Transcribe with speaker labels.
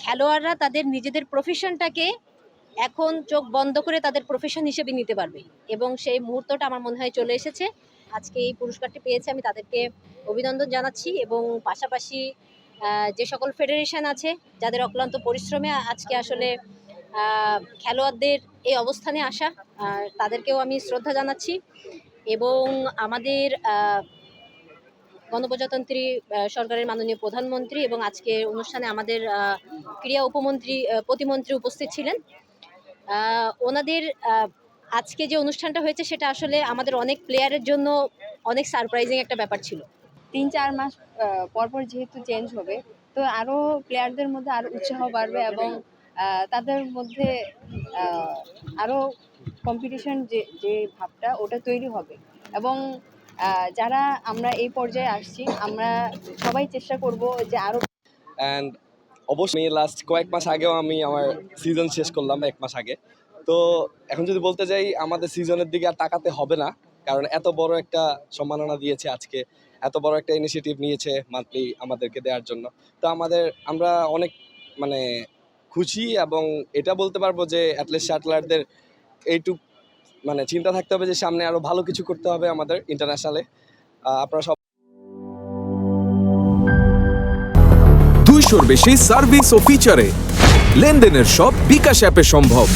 Speaker 1: খেলোয়াড়রা তাদের নিজেদের প্রফেশনটাকে এখন চোখ বন্ধ করে তাদের প্রফেশন হিসেবে নিতে পারবে, এবং সেই মুহূর্তটা আমার মনে হয় চলে এসেছে। আজকে এই পুরস্কারটি পেয়েছে, আমি তাদেরকে অভিনন্দন জানাচ্ছি। এবং পাশাপাশি যে সকল ফেডারেশন আছে যাদের অক্লান্ত পরিশ্রমে আজকে আসলে খেলোয়াড়দের এই অবস্থানে আসা, তাদেরকেও আমি শ্রদ্ধা জানাচ্ছি। এবং আমাদের গণপ্রজাতন্ত্রী সরকারের মাননীয় প্রধানমন্ত্রী এবং আজকে অনুষ্ঠানে আমাদের ক্রীড়া উপমন্ত্রী প্রতিমন্ত্রী উপস্থিত ছিলেন। ওনাদের আজকে যে অনুষ্ঠানটা হয়েছে সেটা আসলে আমাদের অনেক প্লেয়ারের জন্য অনেক সারপ্রাইজিং একটা ব্যাপার ছিল।
Speaker 2: 3-4 মাস পরপর যেহেতু চেঞ্জ হবে, তো আরও প্লেয়ারদের মধ্যে আরও উৎসাহ বাড়বে এবং তাদের মধ্যে আরও কম্পিটিশন যে ভাবটা ওটা তৈরি হবে। এবং যারা আমরা এই পর্যায়ে আসছি, আমরা সবাই চেষ্টা করব যে আরও।
Speaker 3: অ্যান্ড অবশ্যই লাস্ট কয়েক মাস আগেও আমি আমার সিজন শেষ করলাম 1 মাস আগে। তো এখন যদি বলতে যাই, আমাদের সিজনের দিকে আর তাকাতে হবে না, কারণ এত বড় একটা সম্মাননা দিয়েছে আজকে, এত বড় একটা ইনিশিয়েটিভ নিয়েছে মান্থলি আমাদেরকে দেওয়ার জন্য। তো আমরা অনেক মানে খুশি, এবং এটা বলতে পারবো যে অ্যাটলিস্ট শাটলারদের এইটুক মানে চিন্তা থাকতে হবে যে সামনে আরো ভালো কিছু করতে হবে আমাদের ইন্টারন্যাশনালে। আপনারা সব
Speaker 4: 200-র বেশি সার্ভিস ও ফিচারে লেনদেনের সব বিকাশ অ্যাপে সম্ভব।